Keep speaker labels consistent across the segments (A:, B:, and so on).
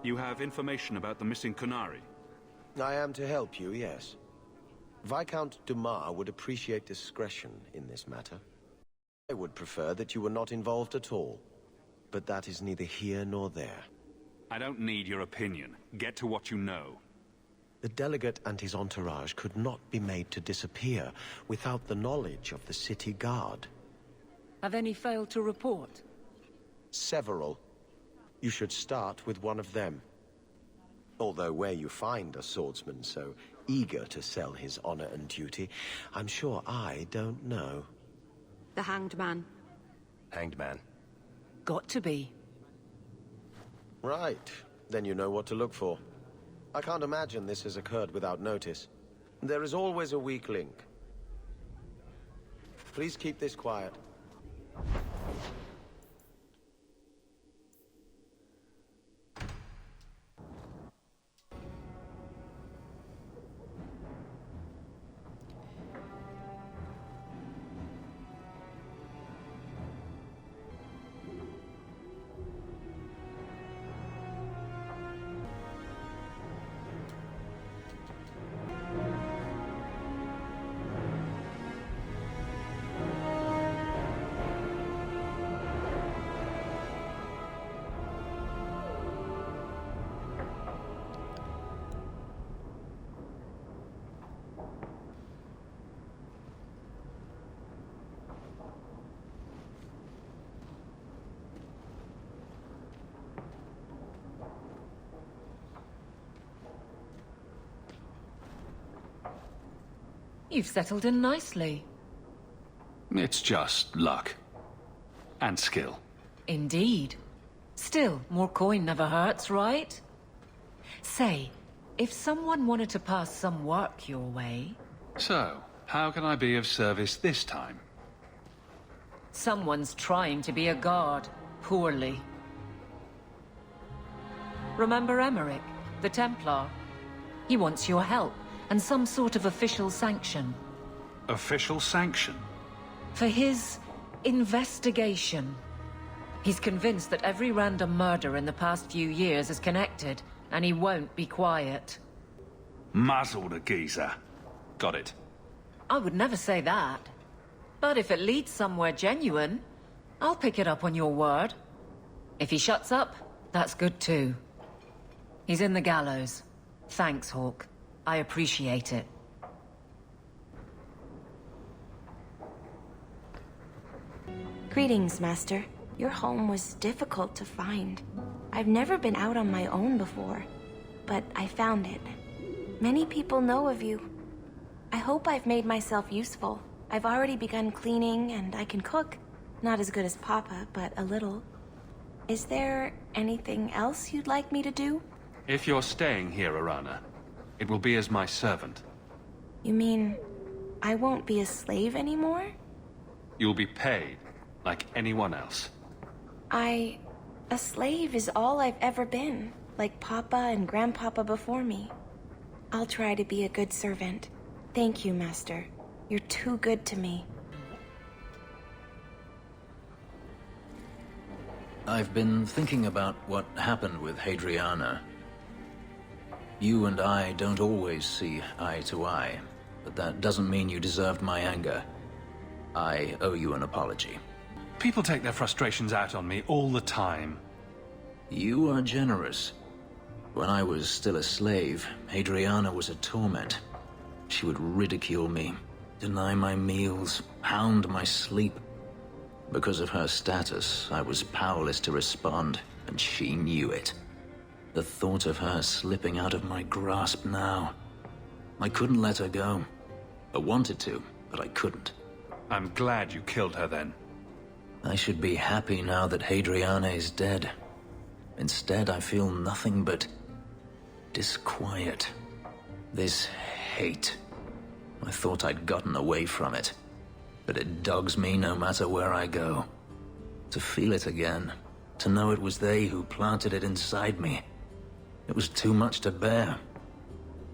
A: You have information about the missing Qunari?
B: I am to help you, yes. Viscount Dumas would appreciate discretion in this matter. I would prefer that you were not involved at all. But that is neither here nor there.
A: I don't need your opinion. Get to what you know.
B: The delegate and his entourage could not be made to disappear without the knowledge of the city guard.
C: Have any failed to report?
B: Several. You should start with one of them. Although where you find a swordsman so eager to sell his honor and duty, I'm sure I don't know.
D: The Hanged Man.
B: Hanged Man.
C: Got to be.
B: Right. Then you know what to look for. I can't imagine this has occurred without notice. There is always a weak link. Please keep this quiet.
C: You've settled in nicely.
A: It's just luck. And skill.
C: Indeed. Still, more coin never hurts, right? Say, if someone wanted to pass some work your way...
A: So, how can I be of service this time?
C: Someone's trying to be a guard, poorly. Remember Emmerich, the Templar? He wants your help, and some sort of official sanction.
A: Official sanction?
C: For his investigation. He's convinced that every random murder in the past few years is connected, and he won't be quiet.
A: Muzzle the geezer. Got it.
C: I would never say that. But if it leads somewhere genuine, I'll pick it up on your word. If he shuts up, that's good too. He's in the gallows. Thanks, Hawke. I appreciate it.
E: Greetings, Master. Your home was difficult to find. I've never been out on my own before, but I found it. Many people know of you. I hope I've made myself useful. I've already begun cleaning, and I can cook. Not as good as Papa, but a little. Is there anything else you'd like me to do?
A: If you're staying here, Arana, it will be as my servant.
E: You mean, I won't be a slave anymore?
A: You'll be paid, like anyone else.
E: A slave is all I've ever been, like Papa and Grandpapa before me. I'll try to be a good servant. Thank you, Master. You're too good to me.
F: I've been thinking about what happened with Hadriana. You and I don't always see eye to eye, but that doesn't mean you deserved my anger. I owe you an apology.
A: People take their frustrations out on me all the time.
F: You are generous. When I was still a slave, Hadriana was a torment. She would ridicule me, deny my meals, hound my sleep. Because of her status, I was powerless to respond, and she knew it. The thought of her slipping out of my grasp now. I couldn't let her go. I wanted to, but I couldn't.
A: I'm glad you killed her then.
F: I should be happy now that Hadriana is dead. Instead, I feel nothing but disquiet. This hate. I thought I'd gotten away from it, but it dogs me no matter where I go. To feel it again, to know it was they who planted it inside me. It was too much to bear.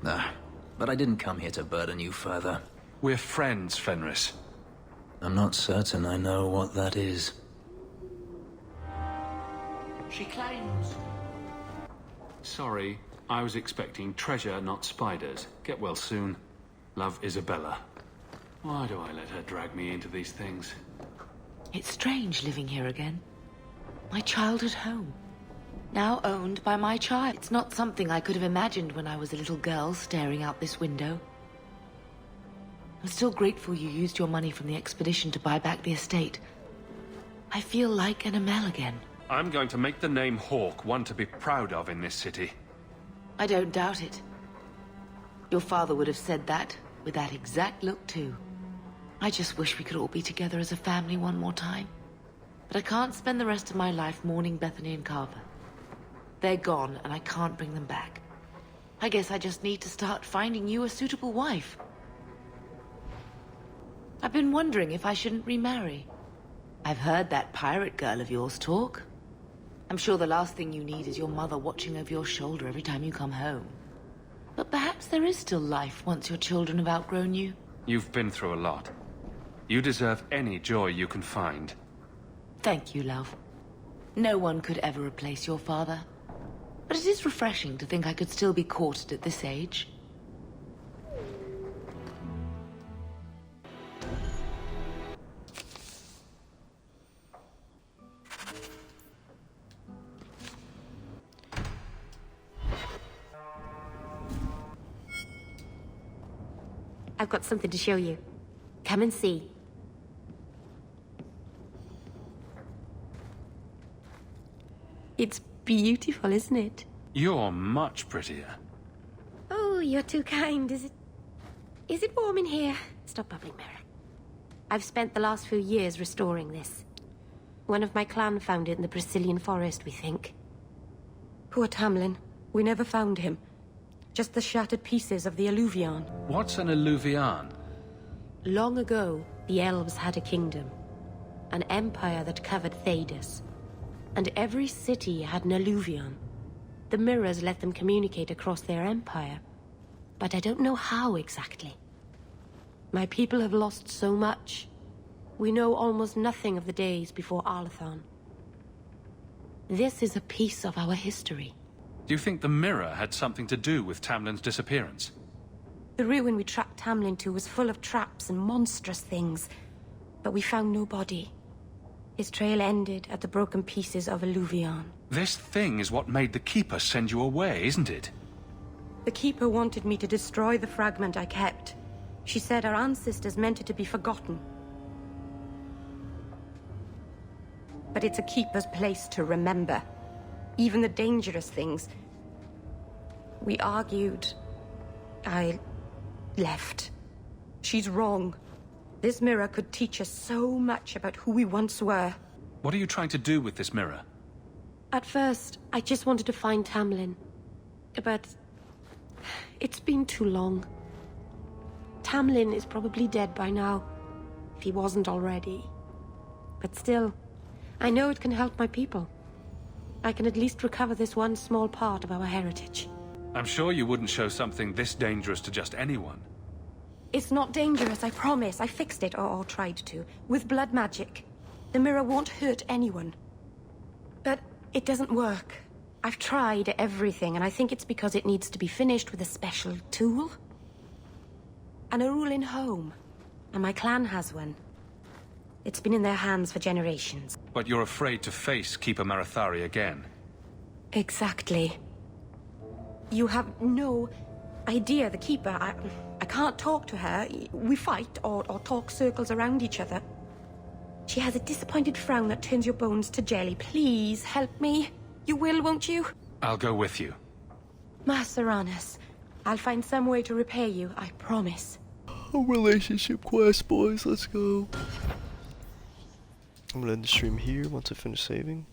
F: But I didn't come here to burden you further.
A: We're friends, Fenris.
F: I'm not certain I know what that is.
C: She claims.
A: Sorry, I was expecting treasure, not spiders. Get well soon. Love, Isabella. Why do I let her drag me into these things?
G: It's strange living here again. My childhood home. Now owned by my child. It's not something I could have imagined when I was a little girl staring out this window. I'm still grateful you used your money from the expedition to buy back the estate. I feel like an Amel again.
A: I'm going to make the name Hawke one to be proud of in this city.
G: I don't doubt it. Your father would have said that, with that exact look too. I just wish we could all be together as a family one more time. But I can't spend the rest of my life mourning Bethany and Carver. They're gone, and I can't bring them back. I guess I just need to start finding you a suitable wife. I've been wondering if I shouldn't remarry. I've heard that pirate girl of yours talk. I'm sure the last thing you need is your mother watching over your shoulder every time you come home. But perhaps there is still life once your children have outgrown you.
A: You've been through a lot. You deserve any joy you can find.
G: Thank you, love. No one could ever replace your father. But it is refreshing to think I could still be courted at this age.
D: I've got something to show you. Come and see. It's beautiful, isn't it?
A: You're much prettier.
D: Oh, you're too kind. Is it warm in here? Stop bubbling, Mira. I've spent the last few years restoring this. One of my clan found it in the Brazilian forest, we think.
H: Poor Tamlin. We never found him. Just the shattered pieces of the Alluvion.
A: What's an Alluvion?
D: Long ago, the elves had a kingdom. An empire that covered Thedas. And every city had an Alluvion. The mirrors let them communicate across their empire. But I don't know how exactly. My people have lost so much. We know almost nothing of the days before Arlathan. This is a piece of our history.
A: Do you think the mirror had something to do with Tamlin's disappearance?
H: The ruin we tracked Tamlin to was full of traps and monstrous things. But we found no body. His trail ended at the broken pieces of Alluvion.
A: This thing is what made the Keeper send you away, isn't it?
H: The Keeper wanted me to destroy the fragment I kept. She said our ancestors meant it to be forgotten. But it's a Keeper's place to remember. Even the dangerous things. We argued. I left. She's wrong. This mirror could teach us so much about who we once were.
A: What are you trying to do with this mirror?
D: At first, I just wanted to find Tamlin. But it's been too long. Tamlin is probably dead by now, if he wasn't already. But still, I know it can help my people. I can at least recover this one small part of our heritage.
A: I'm sure you wouldn't show something this dangerous to just anyone.
H: It's not dangerous, I promise. I fixed it, or tried to, with blood magic. The mirror won't hurt anyone. But it doesn't work. I've tried everything, and I think it's because it needs to be finished with a special tool. An Arulin home. And my clan has one. It's been in their hands for generations.
A: But you're afraid to face Keeper Marathari again.
H: Exactly. You have no idea, the Keeper. I can't talk to her. We fight or talk circles around each other. She has a disappointed frown that turns your bones to jelly. Please, help me. You will, won't you?
A: I'll go with you.
H: Master Arnus, I'll find some way to repay you, I promise.
I: A relationship quest, boys. Let's go. I'm gonna end the stream here once I finish saving.